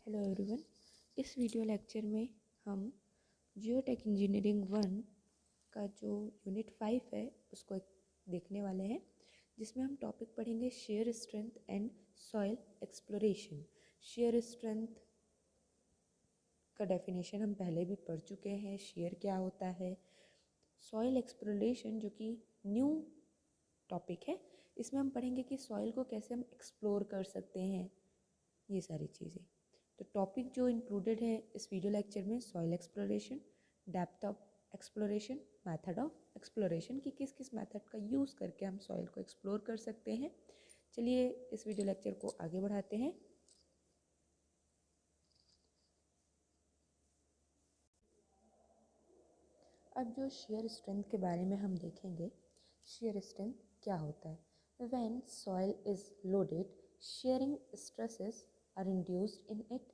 Hello everyone. इस video lecture में हम जियोटेक इंजीनियरिंग 1 का जो यूनिट 5 है उसको देखने वाले हैं, जिसमें हम टॉपिक पढ़ेंगे shear strength and soil exploration. Shear strength का डेफिनेशन हम पहले भी पढ़ चुके हैं, शेयर क्या होता है। सॉइल एक्सप्लोरेशन जो कि न्यू टॉपिक है, इसमें हम पढ़ेंगे कि सॉइल को कैसे हम एक्सप्लोर कर सकते हैं, ये सारी चीज़ें। तो टॉपिक जो इंक्लूडेड है इस वीडियो लेक्चर में soil exploration, depth of exploration, method of exploration कि किस किस मेथड का यूज़ करके हम सॉइल को एक्सप्लोर कर सकते हैं। चलिए इस वीडियो लेक्चर को आगे बढ़ाते हैं। अब जो शेयर स्ट्रेंथ के बारे में हम देखेंगे, शेयर स्ट्रेंथ क्या होता है। When soil is loaded, shearing stresses are induced in it.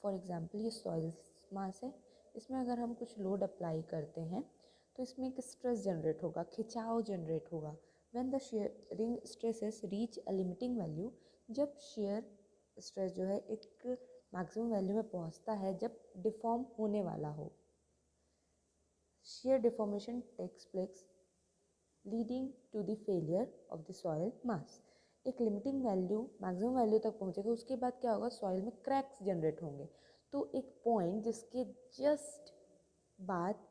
For example ये सॉइल मास है, इसमें अगर हम कुछ लोड अप्लाई करते हैं तो इसमें एक स्ट्रेस जनरेट होगा, खिंचाव जनरेट होगा। When the sharing stresses reach a limiting value, जब शेयर स्ट्रेस जो है एक मैक्सिमम वैल्यू में पहुंचता है, जब डिफॉर्म होने वाला हो। Shear deformation takes place leading to the failure of the soil mass। एक लिमिटिंग वैल्यू मैक्सिमम वैल्यू तक पहुंचेगा, उसके बाद क्या होगा, सॉइल में क्रैक्स जनरेट होंगे। तो एक पॉइंट जिसके जस्ट बाद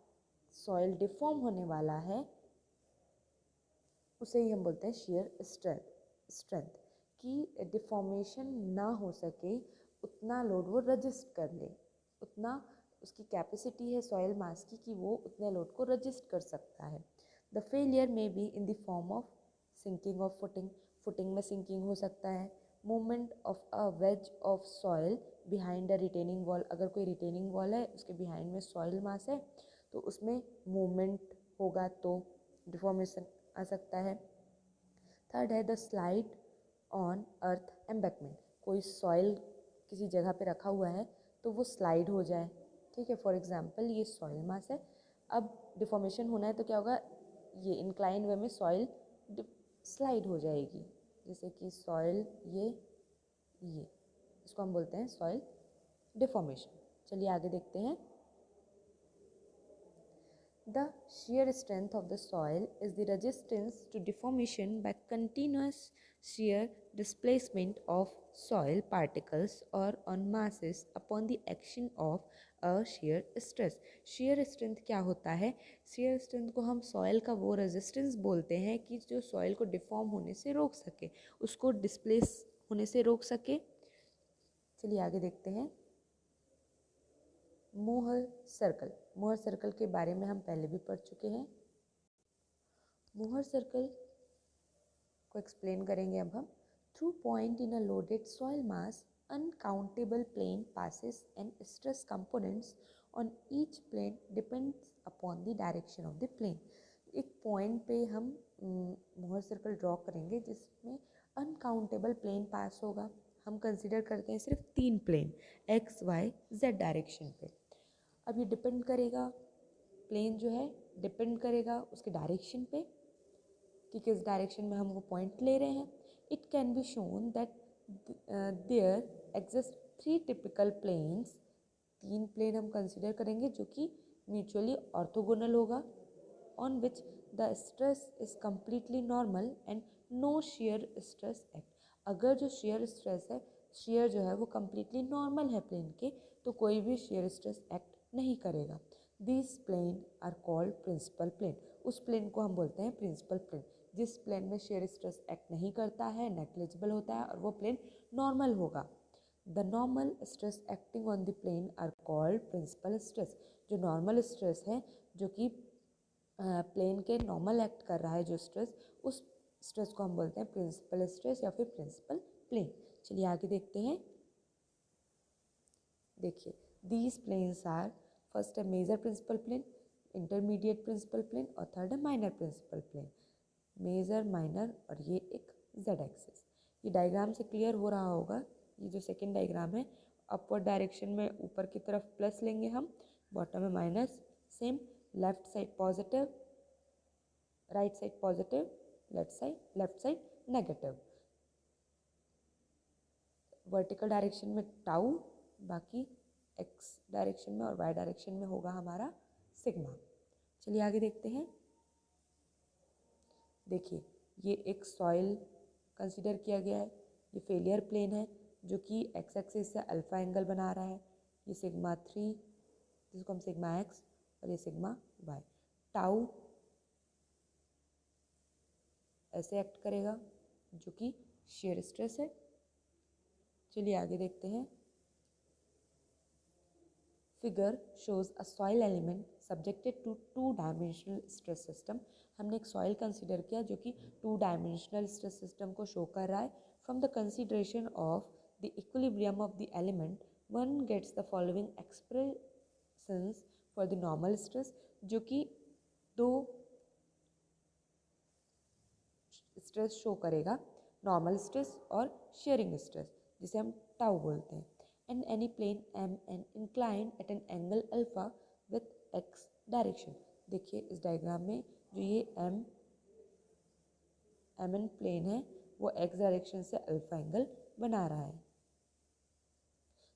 सॉइल डिफॉर्म होने वाला है, उसे ही हम बोलते हैं शेयर स्ट्रेंथ कि डिफॉर्मेशन ना हो सके, उतना लोड वो रजिस्ट कर ले, उतना उसकी कैपेसिटी है सॉइल मास की कि वो उतने लोड को रजिस्ट कर सकता है। द फेलियर में be in the form of sinking of footing, footing में सिंकिंग हो सकता है। Movement of a wedge of soil behind a retaining wall, अगर कोई रिटेनिंग वॉल है उसके बिहाइंड में सॉइल मास है तो उसमें मूवमेंट होगा तो डिफॉर्मेशन आ सकता है। थर्ड है the slide on earth embankment, कोई सॉइल किसी जगह पे रखा हुआ है तो वो स्लाइड हो जाए, ठीक है। फॉर एग्जांपल ये सॉइल मास है, अब डिफॉर्मेशन होना है तो क्या होगा, ये इंक्लाइन वे में सॉइल स्लाइड हो जाएगी, जैसे कि सॉइल ये इसको हम बोलते हैं सॉइल डिफॉर्मेशन। चलिए आगे देखते हैं। The shear strength of the soil is the resistance to deformation by continuous shear displacement of soil particles or on masses upon the action of a shear stress। shear strength क्या होता है? shear strength को हम soil का वो resistance बोलते हैं कि जो soil को deform होने से रोक सके, उसको displace होने से रोक सके। चलिए आगे देखते हैं। मोहर सर्कल के बारे में हम पहले भी पढ़ चुके हैं। मोहर सर्कल को एक्सप्लेन करेंगे अब हम। Through point in a loaded soil mass, uncountable plane passes and stress components on each plane depends upon the direction of the plane. एक पॉइंट पे हम मोहर सर्कल ड्रॉ करेंगे जिसमें अनकाउंटेबल प्लेन पास होगा। हम कंसिडर करते हैं सिर्फ 3 plane, x y z direction पे। अब ये डिपेंड करेगा, प्लेन जो है डिपेंड करेगा उसके डायरेक्शन पे कि किस डायरेक्शन में हम वो पॉइंट ले रहे हैं। It can be shown that there exist 3 typical planes. 3 plane हम कंसिडर करेंगे जो कि म्यूचुअली ऑर्थोगोनल होगा, on which the stress is completely normal and no shear stress act. अगर जो शेयर स्ट्रेस है, शेयर जो है वो कम्प्लीटली नॉर्मल है प्लेन के, तो कोई भी शेयर स्ट्रेस एक्ट नहीं करेगा। This plane are called principal plane. उस प्लेन को हम बोलते हैं प्रिंसिपल प्लेन। जिस प्लेन में शेयर स्ट्रेस एक्ट नहीं करता है, नेग्लिजिबल होता है और वो प्लेन नॉर्मल होगा। The normal stress acting on the plane are called principal stress. जो नॉर्मल स्ट्रेस है, जो कि प्लेन के नॉर्मल एक्ट कर रहा है जो स्ट्रेस, उस स्ट्रेस को हम बोलते हैं प्रिंसिपल स्ट्रेस या फिर प्रिंसिपल प्लेन। चलिए आगे देखते हैं। देखिए, दीज प्लेन्स आर, फर्स्ट है major principal plane, intermediate principal plane और थर्ड है minor principal plane. Major, minor और ये एक जेड एक्सिस। ये डायग्राम से क्लियर हो रहा होगा। ये जो सेकेंड डायग्राम है, अपवर्ड डायरेक्शन में ऊपर की तरफ प्लस लेंगे हम, बॉटम में minus. Same left side positive, right side positive, left side negative. Vertical direction में टाउ, बाकी एक्स डायरेक्शन में और वाई डायरेक्शन में होगा हमारा सिग्मा। चलिए आगे देखते हैं। देखिए ये एक सॉइल कंसीडर किया गया है, ये फेलियर प्लेन है जो कि एक्स एक्सिस से अल्फा एंगल बना रहा है। ये सिग्मा 3 जिसको हम सिग्मा एक्स और ये सिग्मा वाई। टाउ ऐसे एक्ट करेगा जो कि शेयर स्ट्रेस है। चलिए आगे देखते हैं। Figure shows a soil element subjected to 2 dimensional stress system. हमने एक सॉइल कंसीडर किया जो कि 2 डायमेंशनल स्ट्रेस सिस्टम को शो कर रहा है। From the consideration of the equilibrium of the element one gets the following expressions for the normal stress, जो कि 2 स्ट्रेस शो करेगा, नॉर्मल स्ट्रेस और शेयरिंग स्ट्रेस, जिसे हम टाउ बोलते हैं। And any plane M an incline at an angle alpha with x direction. देखिए इस डायग्राम में जो ये एम एन प्लेन है वो एक्स डायरेक्शन से अल्फा एंगल बना रहा है।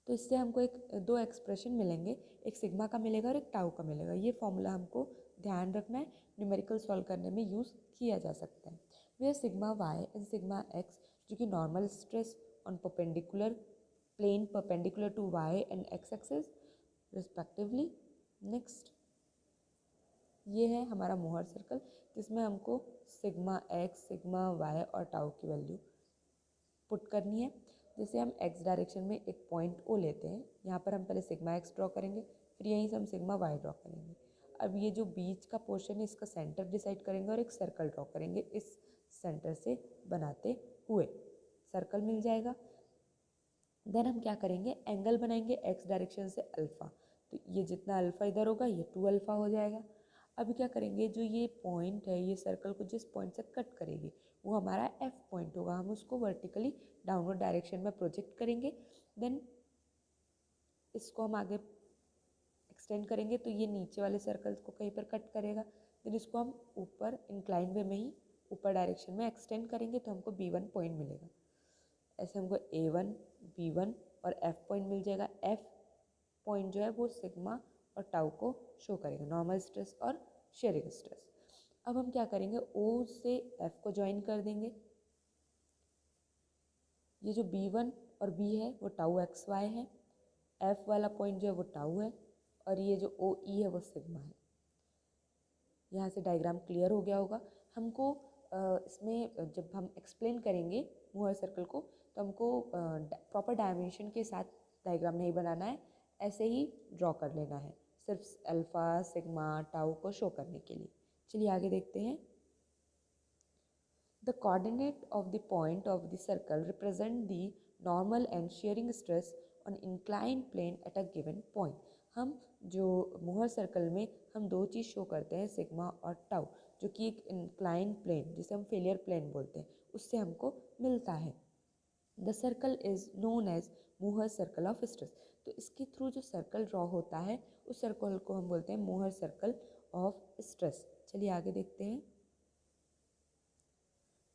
तो इससे हमको दो एक्सप्रेशन मिलेंगे, एक सिग्मा का मिलेगा और एक टाउ का मिलेगा। ये फॉर्मूला हमको ध्यान रखना है, न्यूमेरिकल सॉल्व करने में यूज़ किया जा सकता है। वे sigma y and sigma x जो कि normal stress on perpendicular plane perpendicular to y and x axis respectively. Next ये है हमारा मोहर सर्कल जिसमें हमको सिग्मा एक्स सिग्मा वाई और टाउ की वैल्यू पुट करनी है। जैसे हम एक्स डायरेक्शन में एक पॉइंट ओ लेते हैं, यहाँ पर हम पहले सिग्मा एक्स ड्रॉ करेंगे, फिर यहीं से हम सिग्मा वाई ड्रॉ करेंगे। अब ये जो बीच का पोर्शन है इसका सेंटर डिसाइड करेंगे और एक सर्कल ड्रॉ करेंगे। इस सेंटर से बनाते हुए सर्कल मिल जाएगा। देन हम क्या करेंगे, एंगल बनाएंगे एक्स डायरेक्शन से अल्फ़ा। तो ये जितना अल्फ़ा इधर होगा ये 2 अल्फ़ा हो जाएगा। अभी क्या करेंगे, जो ये पॉइंट है ये सर्कल को जिस पॉइंट से कट करेगी वो हमारा एफ पॉइंट होगा। हम उसको वर्टिकली डाउनवर्ड डायरेक्शन में प्रोजेक्ट करेंगे। देन इसको हम आगे एक्सटेंड करेंगे तो ये नीचे वाले सर्कल्स को कहीं पर कट करेगा। देन इसको हम ऊपर इंक्लाइन वे में ही ऊपर डायरेक्शन में एक्सटेंड करेंगे तो हमको B1 पॉइंट मिलेगा। ऐसे हमको A1 B1 और F पॉइंट मिल जाएगा। F पॉइंट जो है वो सिग्मा और टाउ को शो करेगा, नॉर्मल स्ट्रेस और शेयरिंग स्ट्रेस। अब हम क्या करेंगे, O से F को ज्वाइन कर देंगे। ये जो B1 और B है वो टाउ एक्स वाई है, F वाला पॉइंट जो है वो टाउ है और ये जो OE है वो सिग्मा है। यहाँ से डायग्राम क्लियर हो गया होगा। हमको इसमें जब हम एक्सप्लेन करेंगे मोहर सर्कल को तो हमको प्रॉपर डायमेंशन के साथ डायग्राम नहीं बनाना है, ऐसे ही ड्रॉ कर लेना है, सिर्फ अल्फ़ा सिग्मा टाउ को शो करने के लिए। चलिए आगे देखते हैं। The coordinate of the point of the circle represent the normal and shearing stress on inclined plane at a given point. हम जो मोहर सर्कल में हम 2 चीज़ शो करते हैं, सिग्मा और टाउ, जो कि एक इंक्लाइन प्लेन जिसे हम फेलियर प्लेन बोलते हैं उससे हमको मिलता है। The circle is known as Mohr circle of stress. तो इसके थ्रू जो सर्कल ड्रॉ होता है उस सर्कल को हम बोलते हैं मोहर सर्कल ऑफ स्ट्रेस। चलिए आगे देखते हैं।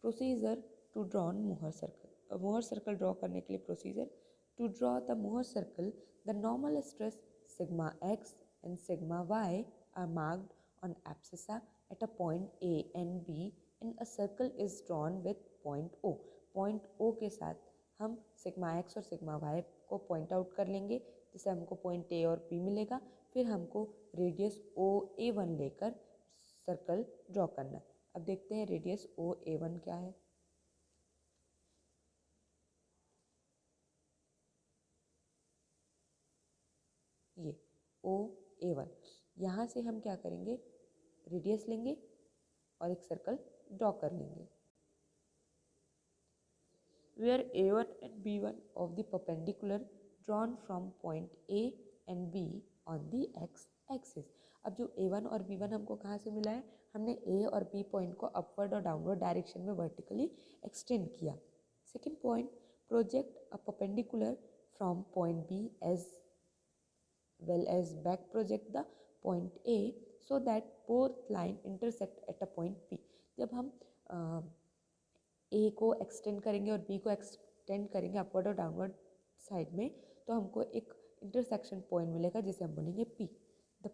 Procedure to draw Mohr circle. Mohr circle draw करने के लिए procedure, to draw the Mohr circle the normal stress sigma x and sigma y are marked on abscissa at a point A and B and a circle is drawn with point O. Point O के साथ हम sigma x और sigma y को point out कर लेंगे जिससे हमको point A और B मिलेगा। फिर हमको रेडियस OA1 लेकर सर्कल ड्रॉ करना है। अब देखते हैं रेडियस OA1 क्या है। ये OA1, यहाँ से हम क्या करेंगे, रेडियस लेंगे और एक सर्कल ड्रॉ कर लेंगे। Where A1 and B1 of the perpendicular drawn from point A and B on the x axis। अब जो A1 और B1 हमको कहाँ से मिला है, हमने A और B पॉइंट को अपवर्ड और डाउनवर्ड डायरेक्शन में वर्टिकली एक्सटेंड किया। Second point, project a perpendicular from point B as well as back project the point A so that both line intersect at a point P। जब हम A को extend करेंगे और B को extend करेंगे upward और downward side में तो तो हमको एक इंटरसेक्शन पॉइंट मिलेगा जिसे हम बोलेंगे P. The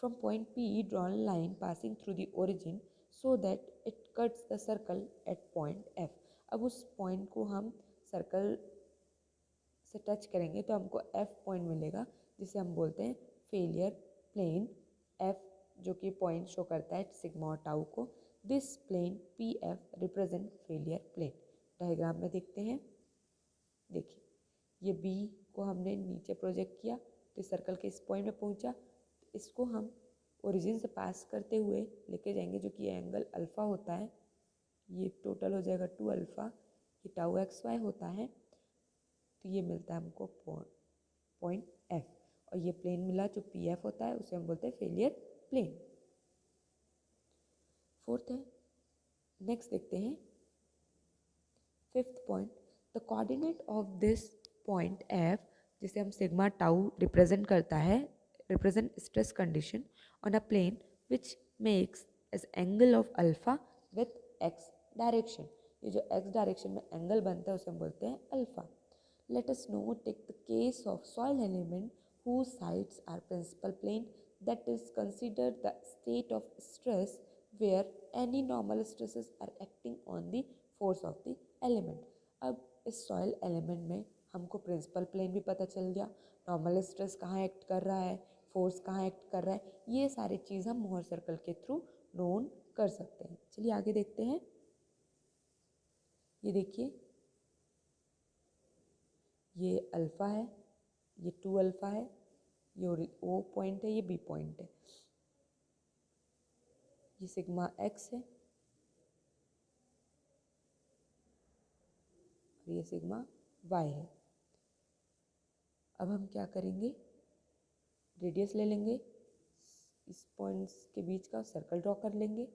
from point P draw a line passing through the origin so that it cuts the circle eight point F. अब उस पॉइंट को हम सर्कल से टच करेंगे तो हमको F पॉइंट मिलेगा जिसे हम बोलते हैं फेलियर प्लेन. F जो कि पॉइंट शो करता है सिग्मा और टाउ को. This plane PF represent failure plane. Diagram में देखते हैं. देखिए ये B को हमने नीचे प्रोजेक्ट किया तो सर्कल के इस पॉइंट में पहुंचा. इसको हम ओरिजिन से पास करते हुए लेके जाएंगे जो कि एंगल अल्फ़ा होता है. ये टोटल हो जाएगा 2 अल्फ़ा. ये टाउ XY होता है. तो ये मिलता है हमको पॉइंट F. और ये प्लेन मिला जो PF होता है उसे हम बोलते हैं फेलियर प्लेन. फोर्थ है. नेक्स्ट देखते हैं fifth point. The coordinate of this point F जिसे हम सिग्मा टाउ रिप्रेजेंट करता है represent stress condition on a plane which makes as angle of alpha with x direction. ये जो x डायरेक्शन में एंगल बनता है उसे हम बोलते हैं alpha. Let us now take the case of soil element whose sides are principal plane, that is considered the state of stress where any normal stresses are acting on the force of the element. अब इस soil element में हमको principal plane भी पता चल गया, normal stress कहाँ act कर रहा है, force कहाँ act कर रहा है, ये सारी चीज़ हम मोहर सर्कल के थ्रू known कर सकते हैं. चलिए आगे देखते हैं. ये देखिए ये अल्फ़ा है, ये 2 अल्फ़ा है, ये O पॉइंट है, ये B पॉइंट है. ये सिग्मा X है और ये सिग्मा Y है. अब हम क्या करेंगे, रेडियस ले लेंगे, इस पॉइंट्स के बीच का सर्कल ड्रॉ कर लेंगे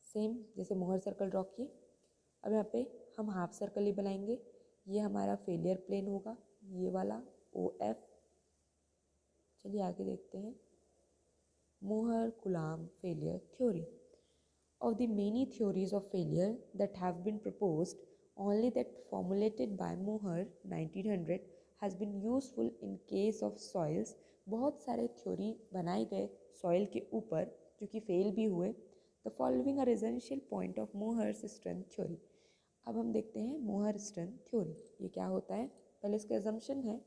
सेम जैसे मोहर सर्कल ड्रॉ किए. अब यहाँ पे हम हाफ सर्कल ही बनाएंगे. ये हमारा फेलियर प्लेन होगा, ये वाला OF. चलिए आगे देखते हैं. मोहर कुलाम failure theory. Of the many theories of failure that have been proposed, only that formulated by Mohr 1900 has been useful in case of soils. बहुत सारे थ्योरी बनाए गए सॉइल के ऊपर जो कि फेल भी हुए. The following are essential point of Mohr's strength theory. अब हम देखते हैं मोहर स्ट्रेंथ थ्योरी. ये क्या होता है, पहले इसका assumption है.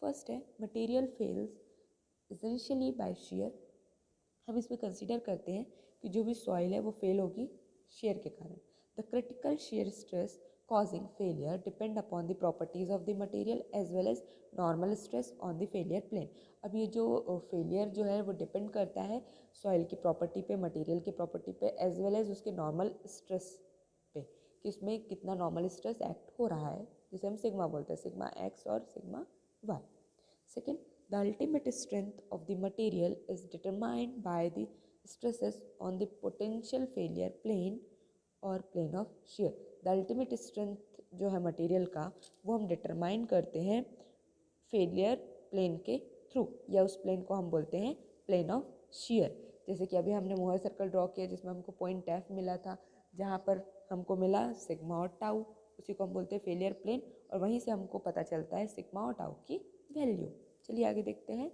फर्स्ट है material fails essentially by shear. हम इसमें कंसीडर करते हैं कि जो भी सॉइल है वो फेल होगी शेयर के कारण. The critical shear stress causing failure depend upon the properties of the material as well as normal stress on the failure plane. अब ये जो फेलियर जो है वो डिपेंड करता है सॉइल की प्रॉपर्टी पे, मटेरियल की प्रॉपर्टी पे, एज वेल एज उसके नॉर्मल स्ट्रेस पे कि उसमें कितना नॉर्मल स्ट्रेस एक्ट हो रहा है जिसे हम सिग्मा बोलते हैं, सिग्मा X और sigma Y. Second, the ultimate strength of the material is determined by the stresses on the potential failure plane or plane of shear. The ultimate strength जो है मटेरियल का वो हम डिटरमाइन करते हैं फेलियर प्लेन के through, या उस प्लेन को हम बोलते हैं प्लेन ऑफ shear. जैसे कि अभी हमने मोहर सर्कल ड्रॉ किया जिसमें हमको पॉइंट F मिला था, जहाँ पर हमको मिला सिग्मा और टाउ, उसी को हम बोलते हैं फेलियर प्लेन. और वहीं से हमको पता चलता है सिग्मा और टाउ की वैल्यू. चलिए आगे देखते हैं.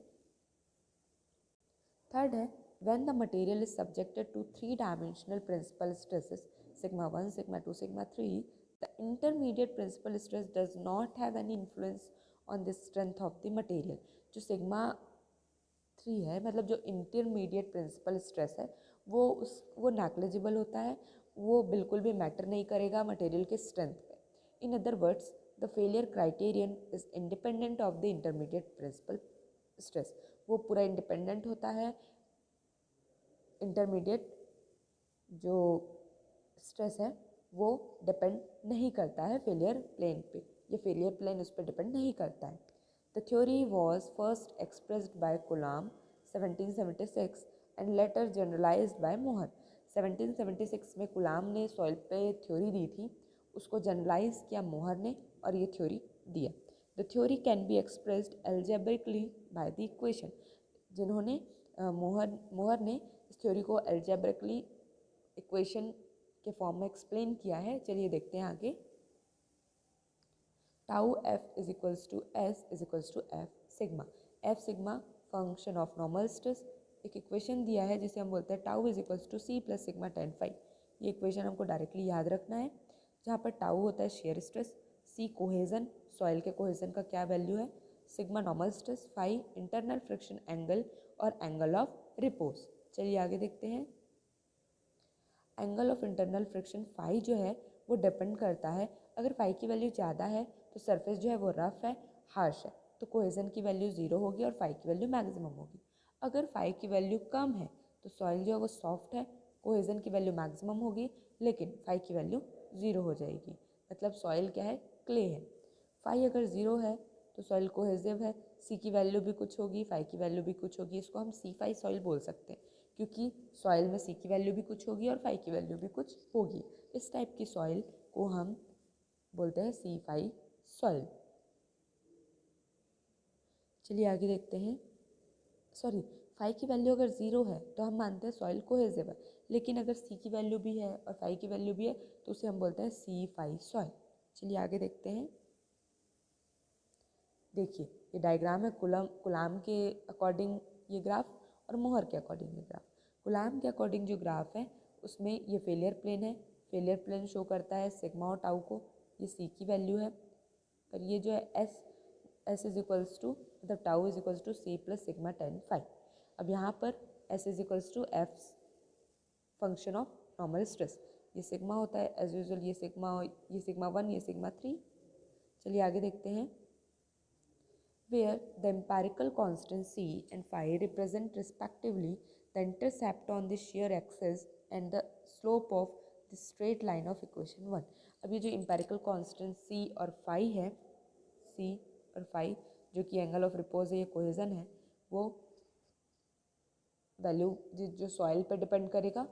थर्ड है when the material is subjected to 3 dimensional principal stresses sigma 1, sigma 2, sigma 3, the intermediate principal stress does not have any influence on the strength of the material. जो sigma 3 है, मतलब जो इंटरमीडिएट प्रिंसिपल स्ट्रेस है वो negligible होता है, वो बिल्कुल भी मैटर नहीं करेगा मटेरियल के स्ट्रेंथ पे. In other words the failure criterion is independent of the intermediate principal stress. वो पूरा इंडिपेंडेंट होता है इंटरमीडिएट जो स्ट्रेस है वो डिपेंड नहीं करता है फेलियर प्लेन पे, ये फेलियर प्लेन उस पर डिपेंड नहीं करता है. The theory was first expressed by Coulomb 1776 and later generalized by Mohr. 1776 में कुलाम ने सॉइल पे थ्योरी दी थी, उसको जनरलाइज किया मोहर ने और ये थ्योरी दिया. The theory can be expressed algebraically by the equation. जिन्होंने मोहर ने इस थ्योरी को एल्जेब्रिकली इक्वेशन के फॉर्म में एक्सप्लेन किया है. चलिए देखते हैं आगे. Tau F is equals to S is equals to F sigma function of normal stress. एक इक्वेशन दिया है जिसे हम बोलते हैं tau is equals to C plus sigma tan phi. ये इक्वेशन हमको डायरेक्टली याद रखना है, जहाँ पर टाउ होता है shear stress, C cohesion, soil के कोहेजन का क्या वैल्यू है, sigma normal stress, phi internal friction angle और एंगल ऑफ रिपोज। चलिए आगे देखते हैं। Angle of internal friction phi जो है वो डिपेंड करता है, अगर फाई की वैल्यू ज़्यादा है तो सरफेस जो है वो रफ है, हार्श है, तो कोहेजन की वैल्यू 0 होगी और फाई की वैल्यू मैक्सिमम होगी। अगर फाई की वैल्यू कम है तो सॉइल जो है वो सॉफ्ट है, कोहेजन की वैल्यू मैक्सिमम होगी, लेकिन फाई की वैल्यू 0 हो जाएगी। मतलब सॉइल क्या है, क्ले है। फाई अगर 0 है तो सॉइल कोहेसिव है, सी की वैल्यू भी कुछ होगी, फाई की वैल्यू भी कुछ होगी, इसको हम सी फाई सॉइल बोल सकते हैं, क्योंकि सॉइल में सी की वैल्यू भी कुछ होगी और फाई की वैल्यू भी कुछ होगी। इस टाइप की सॉइल को हम बोलते हैं सी फाई सॉइल। चलिए आगे देखते हैं। सॉरी, फाई की वैल्यू अगर 0 है तो हम मानते हैं सॉइल कोहेसिव है, लेकिन अगर सी की वैल्यू भी है और फाई की वैल्यू भी है तो उसे हम बोलते हैं सी फाई सॉइल। चलिए आगे देखते हैं। देखिए ये डायग्राम है कुलाम के अकॉर्डिंग ये ग्राफ और मोहर के अकॉर्डिंग ये ग्राफ। कुलाम के अकॉर्डिंग जो ग्राफ है उसमें ये फेलियर प्लेन है, फेलियर प्लेन शो करता है सिग्मा और टाउ को, ये सी की वैल्यू है, और ये जो है एस इज इक्वल्स टू मतलब tau is equals to C plus sigma tan phi. अब यहाँ पर S is equals to F function of normal stress, ये सिग्मा होता है एज यूजल, ये सिग्मा वन, ये सिग्मा थ्री। चलिए आगे देखते हैं। Where the empirical constant c and phi represent respectively the intercept on the shear axis and the slope of the straight line of equation 1। अब ये जो empirical constant c और phi है, c और phi जो कि एंगल ऑफ रिपोज है, ये कोहेजन है, वो वैल्यू जो सॉइल पर डिपेंड करेगा।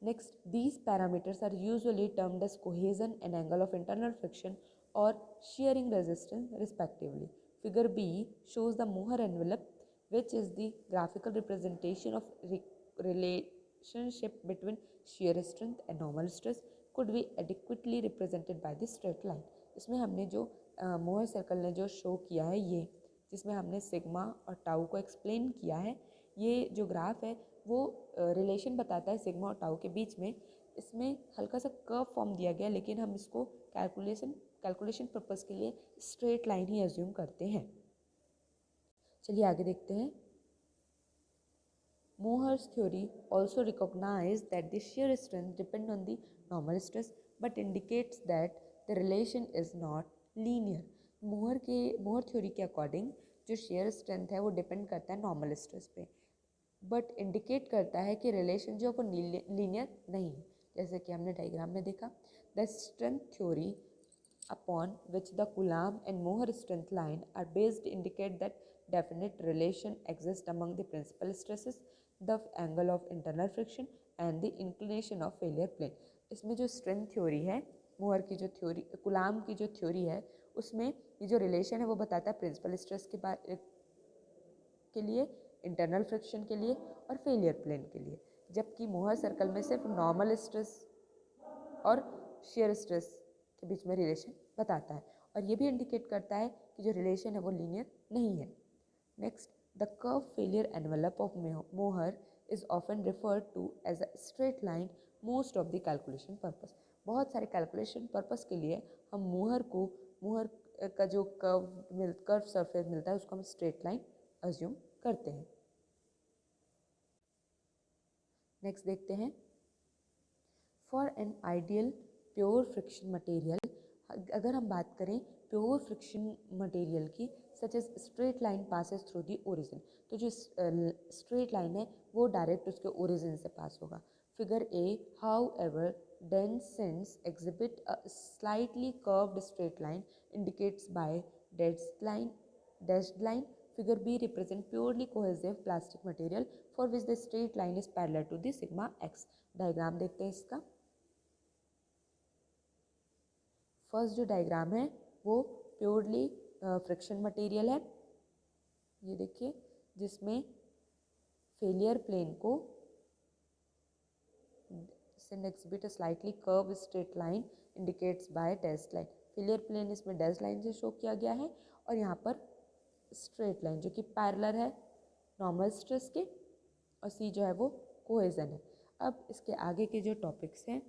Next, these parameters are usually termed as cohesion and angle of internal friction or shearing resistance respectively. Figure B shows the Mohr envelope, which is the graphical representation of relationship between shear strength and normal stress could be adequately represented by the straight line। इसमें हमने जो Mohr circle ने जो show किया है, ये जिसमें हमने सिग्मा और टाउ को एक्सप्लेन किया है, ये जो ग्राफ है वो रिलेशन बताता है सिग्मा और टाउ के बीच में। इसमें हल्का सा कर्व फॉर्म दिया गया, लेकिन हम इसको कैलकुलेशन पर्पस के लिए स्ट्रेट लाइन ही एज्यूम करते हैं। चलिए आगे देखते हैं। Mohr's theory also recognized that the shear strength depends on the normal stress but indicates that the relation is not linear। मोहर थ्योरी के अकॉर्डिंग जो शेयर स्ट्रेंथ है वो डिपेंड करता है नॉर्मल स्ट्रेस पे, बट इंडिकेट करता है कि रिलेशन जो वो लीनियर नहीं है, जैसे कि हमने डायग्राम में देखा। The strength theory upon which the Coulomb and Mohr strength line are based indicate that definite relation exists among the principal stresses, the angle of internal friction and the inclination of failure plane। इसमें जो strength theory है, मोहर की जो theory, कुलाम की जो theory है, उसमें ये जो रिलेशन है वो बताता है प्रिंसिपल स्ट्रेस के लिए, इंटरनल फ्रिक्शन के लिए और फेलियर प्लेन के लिए, जबकि मोहर सर्कल में सिर्फ नॉर्मल स्ट्रेस और शेयर स्ट्रेस के बीच में रिलेशन बताता है, और ये भी इंडिकेट करता है कि जो रिलेशन है वो लीनियर नहीं है। Next, the curve failure envelope of Mohr is often referred to as a straight line most of the calculation purpose. बहुत सारे कैलकुलेशन पर्पस के लिए हम मोहर का जो कर्व सरफेस मिलता है उसको हम स्ट्रेट लाइन अज्यूम करते हैं। नेक्स्ट देखते हैं। For an ideal pure friction material, अगर हम बात करें प्योर फ्रिक्शन मटेरियल की, such as straight line passes through the origin, तो जो स्ट्रेट लाइन है वो डायरेक्ट उसके ओरिजिन से पास होगा। Figure A, how ever dense sands exhibit a slightly curved straight line indicates by dashed line। Figure B represent purely cohesive plastic material for which the straight line is parallel to the sigma x। Diagram देखते हैं इसका। First जो diagram है वो purely friction material है, ये देखिए, जिसमें फेलियर प्लेन को exhibit a slightly curved straight line indicates by dashed line। Failure plane इसमें डैश लाइन से शो किया गया है और यहाँ पर स्ट्रेट लाइन जो कि पैरेलल है नॉर्मल स्ट्रेस के, और सी जो है वो कोहेजन है। अब इसके आगे के जो टॉपिक्स हैं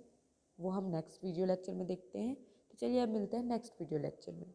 वो हम नेक्स्ट वीडियो लेक्चर में देखते हैं। तो चलिए अब मिलते हैं नेक्स्ट वीडियो लेक्चर में।